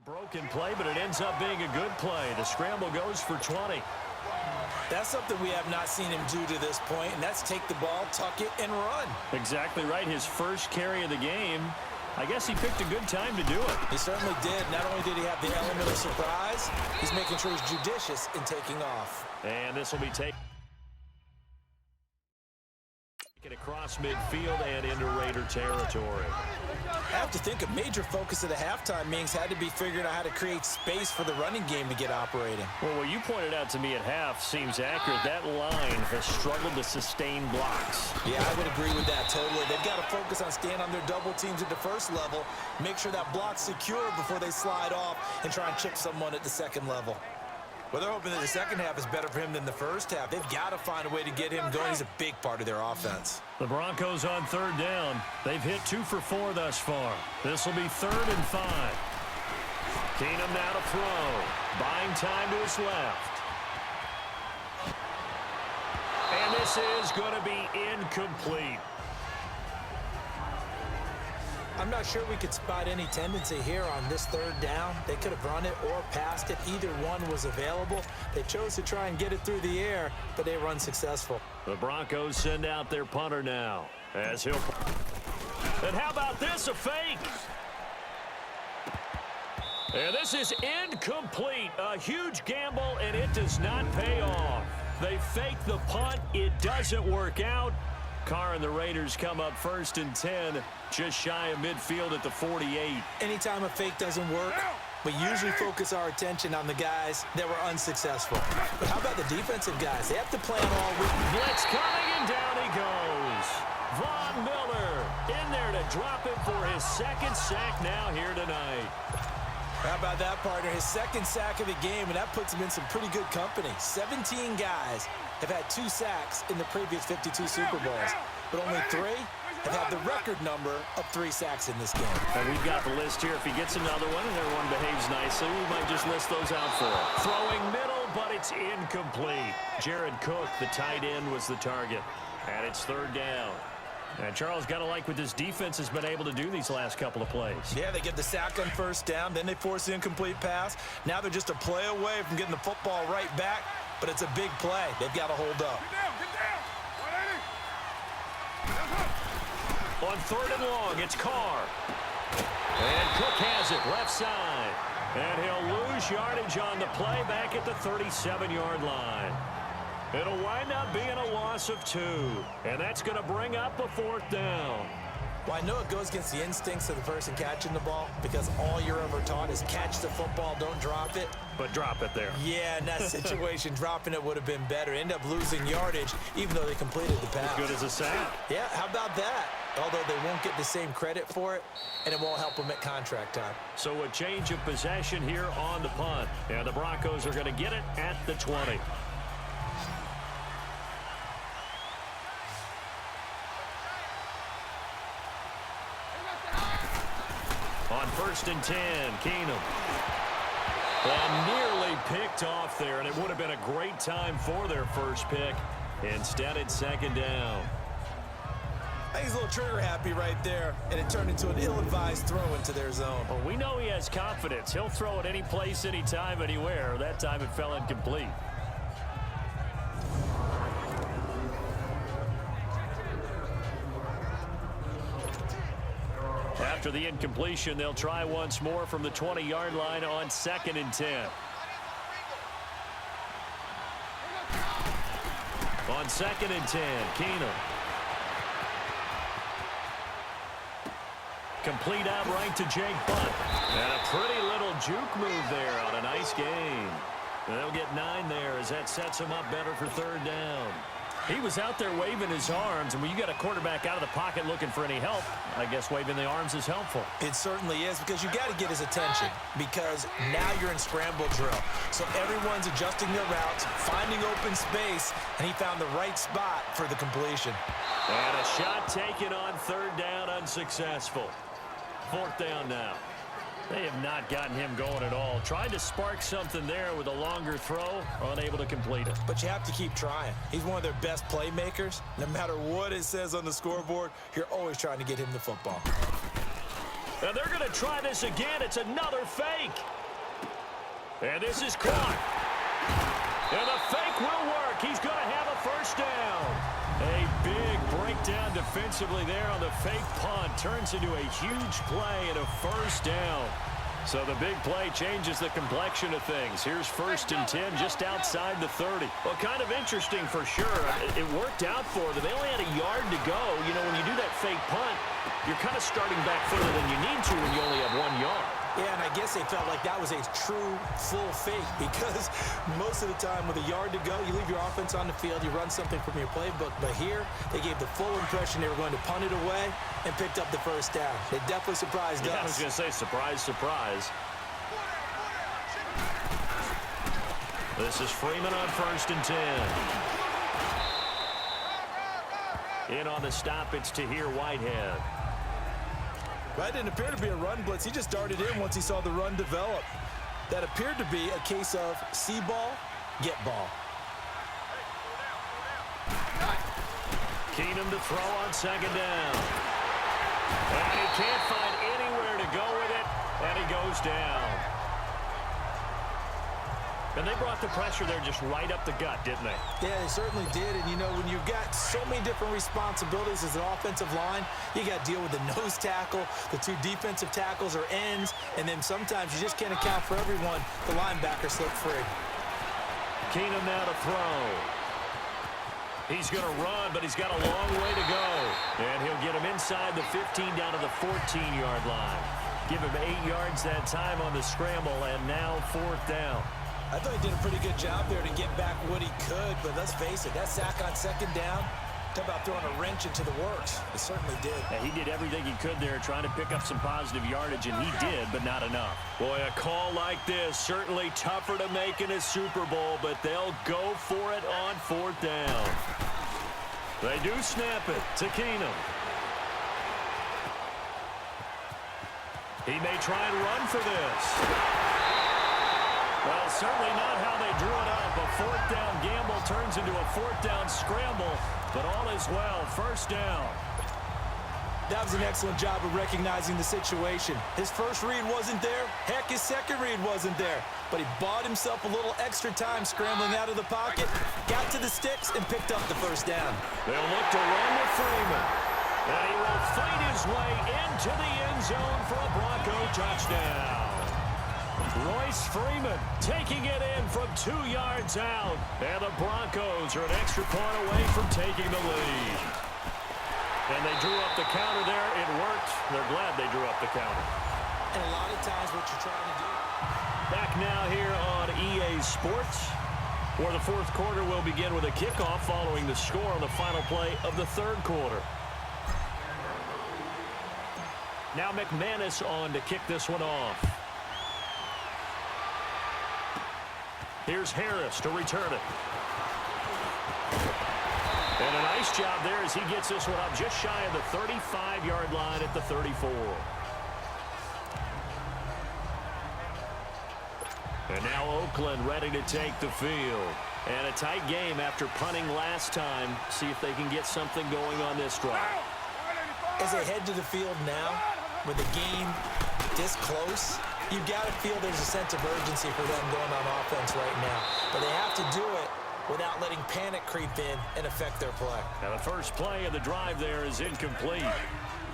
Broken play, but it ends up being a good play. The scramble goes for 20. That's something we have not seen him do to this point, and that's take the ball, tuck it, and run. Exactly right. His first carry of the game. I guess he picked a good time to do it. He certainly did. Not only did he have the element of surprise, he's making sure he's judicious in taking off. And this will be taken across midfield and into Raider territory. I have to think a major focus of the halftime meetings had to be figuring out how to create space for the running game to get operating. Well, what you pointed out to me at half seems accurate. That line has struggled to sustain blocks. Yeah, I would agree with that totally. They've got to focus on staying on their double teams at the first level, make sure that block's secure before they slide off and try and chip someone at the second level. Well, they're hoping that the second half is better for him than the first half. They've got to find a way to get him going. He's a big part of their offense. The Broncos on third down. They've hit 2 for 4 thus far. This will be 3rd and 5. Keenum now to throw. Buying time to his left. And this is going to be incomplete. I'm not sure we could spot any tendency here on this third down. They could have run it or passed it. Either one was available. They chose to try and get it through the air, but they were unsuccessful. The Broncos send out their punter now as he'll. And how about this, a fake? And this is incomplete. A huge gamble, and it does not pay off. They fake the punt. It doesn't work out. Carr and the Raiders come up 1st and 10, just shy of midfield at the 48. Anytime a fake doesn't work, we usually focus our attention on the guys that were unsuccessful. But how about the defensive guys? They have to plan all week. Blitz coming, and down he goes. Von Miller in there to drop him for his 2nd sack now here tonight. How about that, partner? His 2nd sack of the game, and that puts him in some pretty good company. 17 guys have had 2 sacks in the previous 52 Super Bowls, but only 3 have had the record number of 3 sacks in this game. And we've got the list here. If he gets another one and everyone behaves nicely, we might just list those out for him. Throwing middle, but it's incomplete. Jared Cook, the tight end, was the target. And it's 3rd down. And Charles, got to like what this defense has been able to do these last couple of plays. Yeah, they get the sack on 1st down, then they force the incomplete pass. Now they're just a play away from getting the football right back, but it's a big play. They've got to hold up. On 3rd and long, it's Carr. And Cook has it, left side. And he'll lose yardage on the play back at the 37-yard line. It'll wind up being a loss of 2. And that's going to bring up a 4th down. Well, I know it goes against the instincts of the person catching the ball because all you're ever taught is catch the football, don't drop it. But drop it there. Yeah, in that situation, dropping it would have been better. End up losing yardage, even though they completed the pass. As good as a sack. Yeah, how about that? Although they won't get the same credit for it, and it won't help them at contract time. So a change of possession here on the punt. And the Broncos are going to get it at the 20. On 1st and 10, Keenum. And nearly picked off there, and it would have been a great time for their first pick. Instead, it's 2nd down. I think he's a little trigger happy right there, and it turned into an ill-advised throw into their zone. Well, we know he has confidence. He'll throw it any place, anytime, anywhere. That time it fell incomplete. After the incompletion, they'll try once more from the 20-yard line on 2nd and 10. On 2nd and 10, Keenum. Complete out right to Jake Butt. And a pretty little juke move there on a nice game. And they'll get 9 there as that sets them up better for 3rd down. He was out there waving his arms, and when you got a quarterback out of the pocket looking for any help, I guess waving the arms is helpful. It certainly is, because you got to get his attention, because now you're in scramble drill. So everyone's adjusting their routes, finding open space, and he found the right spot for the completion. And a shot taken on 3rd down, unsuccessful. 4th down now. They have not gotten him going at all. Tried to spark something there with a longer throw, unable to complete it. But you have to keep trying. He's one of their best playmakers. No matter what it says on the scoreboard, you're always trying to get him the football. And they're going to try this again. It's another fake. And this is caught. And the fake will work. He's going to have a first down. A big breakdown defensively there on the fake punt. Turns into a huge play and a first down. So the big play changes the complexion of things. Here's 1st and 10 just outside the 30. Well, kind of interesting for sure. It worked out for them. They only had a yard to go. You know, when you do that fake punt, you're kind of starting back further than you need to when you only have 1 yard. Yeah, and I guess they felt like that was a true full fake because most of the time with a yard to go, you leave your offense on the field, you run something from your playbook. But here, they gave the full impression they were going to punt it away and picked up the first down. They definitely surprised us. I was going to say, surprise, surprise. This is Freeman on 1st and 10. In on the stop, it's Tahir Whitehead. That didn't appear to be a run blitz. He just darted in once he saw the run develop. That appeared to be a case of see ball, get ball. Keenum to throw on 2nd down. And he can't find anywhere to go with it, and he goes down. And they brought the pressure there just right up the gut, didn't they? Yeah, they certainly did. And, you know, when you've got so many different responsibilities as an offensive line, you got to deal with the nose tackle, the 2 defensive tackles or ends, and then sometimes you just can't account for everyone. The linebacker slipped free. Keenum now to throw. He's going to run, but he's got a long way to go. And he'll get him inside the 15 down to the 14-yard line. Give him 8 yards that time on the scramble, and now 4th down. I thought he did a pretty good job there to get back what he could, but let's face it, that sack on 2nd down, talk about throwing a wrench into the works. He certainly did. Yeah, he did everything he could there trying to pick up some positive yardage, and he did, but not enough. Boy, a call like this, certainly tougher to make in a Super Bowl, but they'll go for it on 4th down. They do snap it to Keenum. He may try and run for this. Well, certainly not how they drew it up. A 4th down gamble turns into a 4th down scramble, but all is well. 1st down. That was an excellent job of recognizing the situation. His first read wasn't there. Heck, his second read wasn't there. But he bought himself a little extra time scrambling out of the pocket, got to the sticks, and picked up the 1st down. They'll look to run with Freeman. And he will fight his way into the end zone for a Bronco touchdown. Royce Freeman taking it in from 2 yards out. And the Broncos are an extra point away from taking the lead. And they drew up the counter there. It worked. They're glad they drew up the counter. And a lot of times what you're trying to do. Back now here on EA Sports, where the 4th quarter will begin with a kickoff following the score on the final play of the 3rd quarter. Now McManus on to kick this one off. Here's Harris to return it. And a nice job there as he gets this one up just shy of the 35-yard line at the 34. And now Oakland ready to take the field. And a tight game after punting last time. See if they can get something going on this drive. As they head to the field now, with the game this close, you've got to feel there's a sense of urgency for them going on offense right now. But they have to do it without letting panic creep in and affect their play. Now the first play of the drive there is incomplete.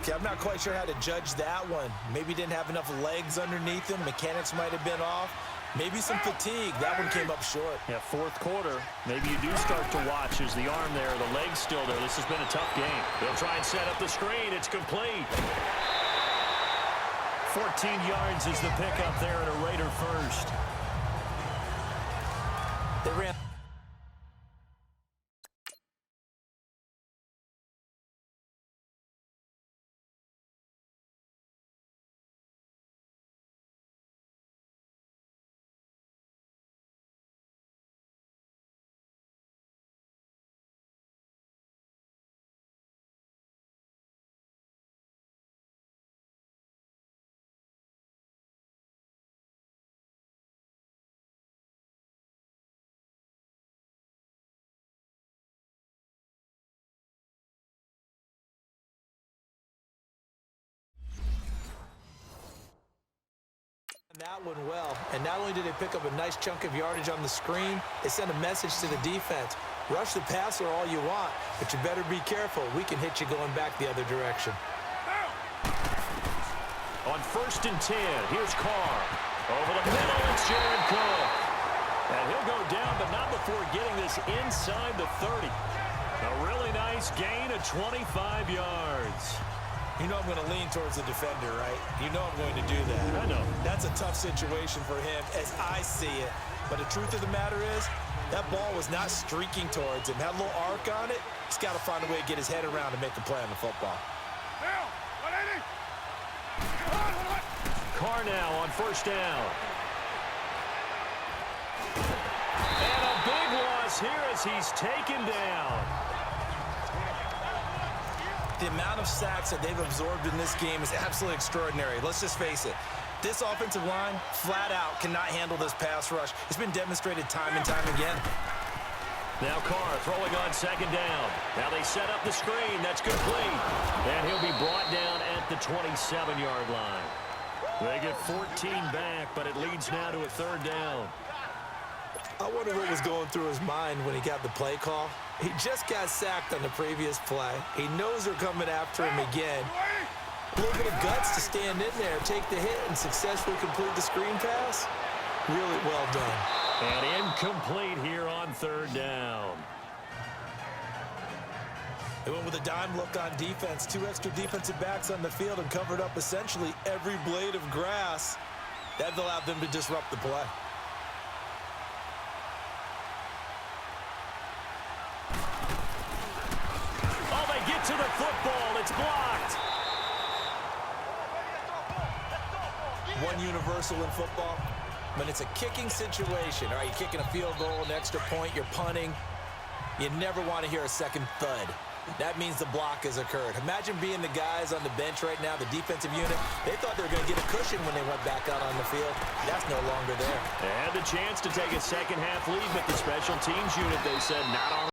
Okay, I'm not quite sure how to judge that one. Maybe didn't have enough legs underneath him. Mechanics might have been off. Maybe some fatigue. That one came up short. Yeah, 4th quarter. Maybe you do start to watch as the arm there, the leg's still there. This has been a tough game. They'll try and set up the screen. It's complete. 14 yards is the pickup there at a Raider first. They ran that one well, and not only did they pick up a nice chunk of yardage on the screen, they sent a message to the defense. Rush the passer all you want, but you better be careful. We can hit you going back the other direction. On 1st and 10, here's Carr. Over the middle, it's Jared Cook. And he'll go down, but not before getting this inside the 30. A really nice gain of 25 yards. You know I'm going to lean towards the defender, right? You know I'm going to do that. I know. That's a tough situation for him as I see it. But the truth of the matter is, that ball was not streaking towards him. Had a little arc on it. He's got to find a way to get his head around and make a play on the football. Carr now on 1st down. And a big loss here as he's taken down. The amount of sacks that they've absorbed in this game is absolutely extraordinary. Let's just face it. This offensive line, flat out, cannot handle this pass rush. It's been demonstrated time and time again. Now Carr throwing on 2nd down. Now they set up the screen. That's complete. And he'll be brought down at the 27-yard line. They get 14 back, but it leads now to a 3rd down. I wonder what was going through his mind when he got the play call. He just got sacked on the previous play. He knows they're coming after him again. A little bit of guts to stand in there, take the hit, and successfully complete the screen pass. Really well done. And incomplete here on 3rd down. They went with a dime look on defense. 2 extra defensive backs on the field and covered up essentially every blade of grass. That allowed them to disrupt the play. Oh, they get to the football. It's blocked. One universal in football, when it's a kicking situation, all right, you're kicking a field goal, an extra point, you're punting, you never want to hear a second thud. That means the block has occurred. Imagine being the guys on the bench right now, the defensive unit. They thought they were going to get a cushion when they went back out on the field. That's no longer there. They had the chance to take a second-half lead, but the special teams unit, they said, not on